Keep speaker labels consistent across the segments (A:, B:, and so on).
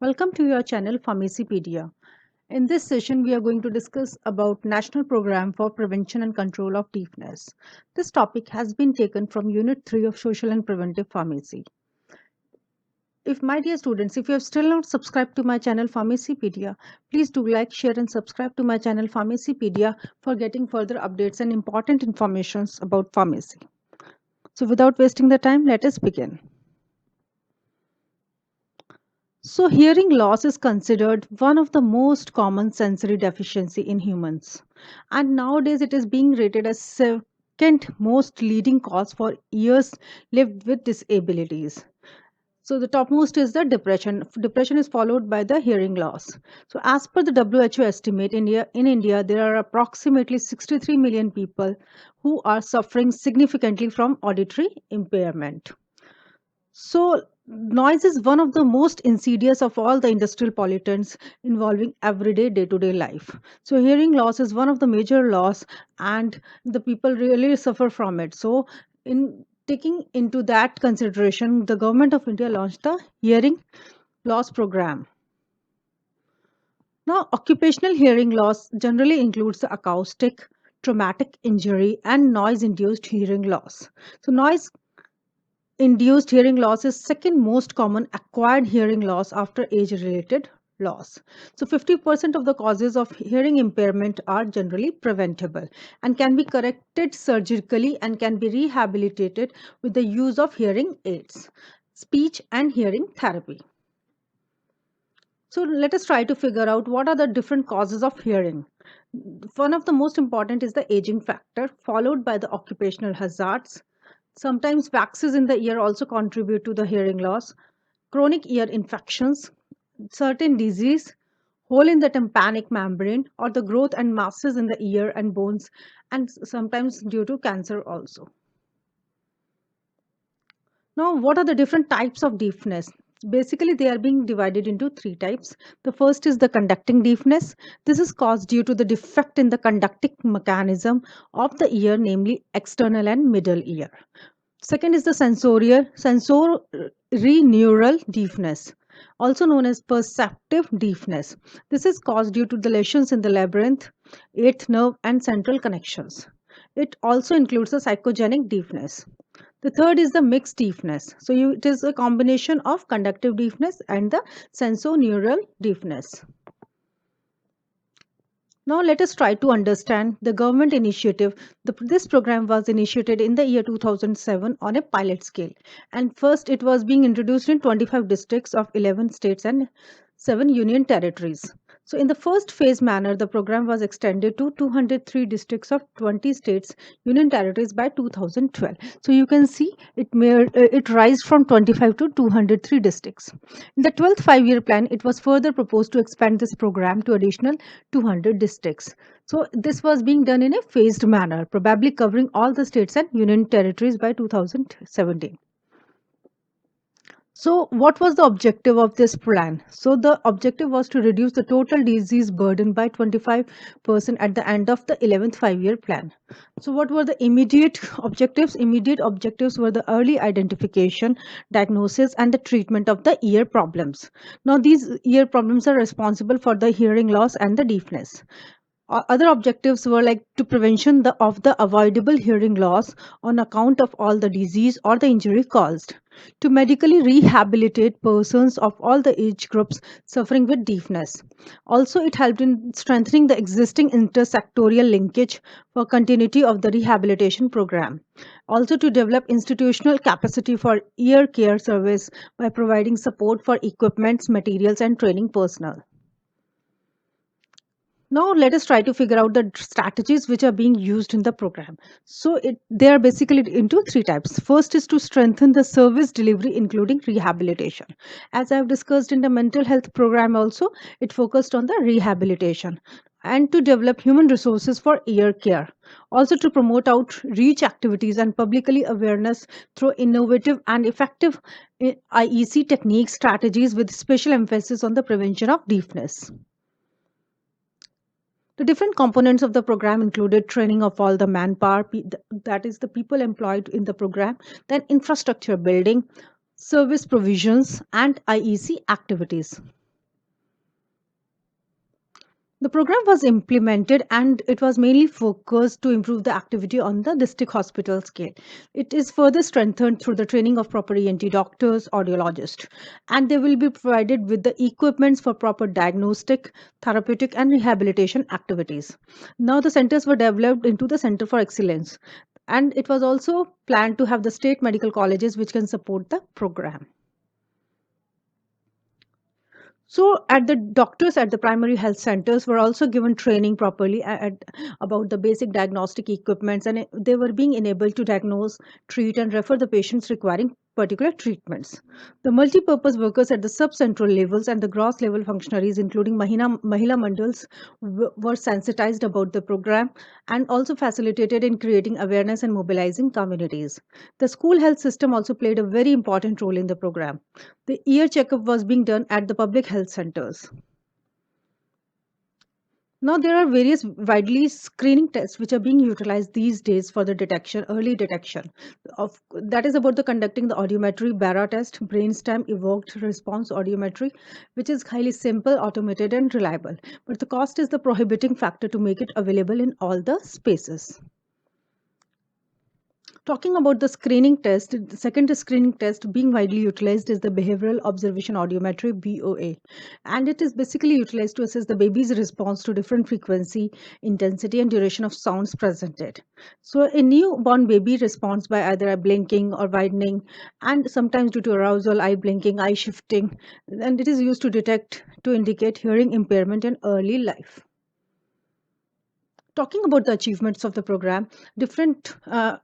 A: Welcome to your channel Pharmacypedia. In this session, we are going to discuss about National Program for Prevention and Control of Deafness. This topic has been taken from Unit 3 of Social and Preventive Pharmacy. If my dear students, if you have still not subscribed to my channel Pharmacypedia, please do like, share and subscribe to my channel Pharmacypedia for getting further updates and important informations about pharmacy. So without wasting the time, let us begin. So, hearing loss is considered one of the most common sensory deficiency in humans, and nowadays it is being rated as second most leading cause for years lived with disabilities. So, the topmost is the depression. Depression is followed by the hearing loss. So, as per the WHO estimate, in India there are approximately 63 million people who are suffering significantly from auditory impairment. So, noise is one of the most insidious of all the industrial pollutants involving everyday day to day life. So, hearing loss is one of the major loss, and the people really suffer from it. So, in taking into that consideration, the government of India launched the hearing loss program. Now, occupational hearing loss generally includes the acoustic, traumatic injury, and noise induced hearing loss. So, noise induced hearing loss is second most common acquired hearing loss after age related loss. So 50% of the causes of hearing impairment are generally preventable and can be corrected surgically and can be rehabilitated with the use of hearing aids, speech and hearing therapy. So let us try to figure out what are the different causes of hearing. One of the most important is the aging factor, followed by the occupational hazards. Sometimes waxes in the ear also contribute to the hearing loss. Chronic ear infections, certain disease, hole in the tympanic membrane, or the growth and masses in the ear and bones, and sometimes due to cancer also. Now, what are the different types of deafness? Basically, they are being divided into three types. The first is the conducting deafness. This is caused due to the defect in the conducting mechanism of the ear, namely external and middle ear. Second is the sensory neural deafness, also known as perceptive deafness. This is caused due to the lesions in the labyrinth, eighth nerve, and central connections. It also includes the psychogenic deafness. The third is the mixed deafness. So it is a combination of conductive deafness and the sensorineural deafness. Now let us try to understand the government initiative. This program was initiated in the year 2007 on a pilot scale. And first it was being introduced in 25 districts of 11 states and 7 union territories. So in the first phase manner, the program was extended to 203 districts of 20 states, union territories by 2012. So you can see it rise from 25 to 203 districts. In the 12th five-year plan, it was further proposed to expand this program to additional 200 districts. So this was being done in a phased manner, probably covering all the states and union territories by 2017. So, what was the objective of this plan? So, the objective was to reduce the total disease burden by 25% at the end of the 11th five-year plan. So, what were the immediate objectives? Immediate objectives were the early identification, diagnosis, and the treatment of the ear problems. Now, these ear problems are responsible for the hearing loss and the deafness. Other objectives were like to prevention of the avoidable hearing loss on account of all the disease or the injury caused, to medically rehabilitate persons of all the age groups suffering with deafness. Also, it helped in strengthening the existing intersectorial linkage for continuity of the rehabilitation program. Also, to develop institutional capacity for ear care service by providing support for equipments, materials, and training personnel. Now let us try to figure out the strategies which are being used in the program. So they are basically into three types. First is to strengthen the service delivery, including rehabilitation. As I've discussed in the mental health program also, it focused on the rehabilitation and to develop human resources for ear care. Also to promote outreach activities and publicly awareness through innovative and effective IEC techniques strategies with special emphasis on the prevention of deafness. The different components of the program included training of all the manpower, that is, the people employed in the program, then infrastructure building, service provisions, and IEC activities. The program was implemented and it was mainly focused to improve the activity on the district hospital scale. It is further strengthened through the training of proper ENT doctors, audiologists, and they will be provided with the equipments for proper diagnostic, therapeutic, and rehabilitation activities. Now, the centers were developed into the Center for Excellence, and it was also planned to have the state medical colleges which can support the program. So, at the doctors at the primary health centers were also given training properly about the basic diagnostic equipments, and they were being enabled to diagnose, treat, and refer the patients requiring particular treatments. The multi-purpose workers at the sub-central levels and the gross level functionaries, including Mahila Mandals, were sensitized about the program and also facilitated in creating awareness and mobilizing communities. The school health system also played a very important role in the program. The ear checkup was being done at the public health centers. Now, there are various widely screening tests which are being utilized these days for the detection, early detection. That is about the conducting the audiometry, BARA test, brainstem evoked response audiometry, which is highly simple, automated, and reliable. But the cost is the prohibiting factor to make it available in all the spaces. Talking about the screening test, the second screening test being widely utilized is the behavioral observation audiometry BOA, and it is basically utilized to assess the baby's response to different frequency, intensity, and duration of sounds presented. So, a newborn baby responds by either eye blinking or widening, and sometimes due to arousal, eye blinking, eye shifting, and it is used to detect to indicate hearing impairment in early life. Talking about the achievements of the program, different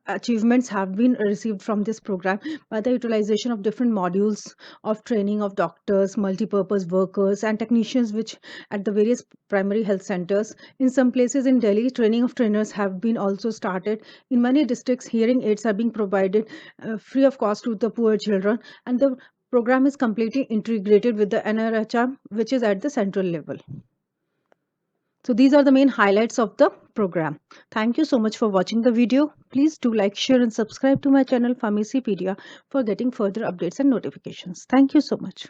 A: achievements have been received from this program by the utilization of different modules of training of doctors, multi-purpose workers, and technicians, which at the various primary health centers. In some places in Delhi, training of trainers have been also started. In many districts, hearing aids are being provided free of cost to the poor children, and the program is completely integrated with the NRHM, which is at the central level. So these are the main highlights of the program. Thank you so much for watching the video. Please do like, share and subscribe to my channel Pharmacypedia for getting further updates and notifications. Thank you so much.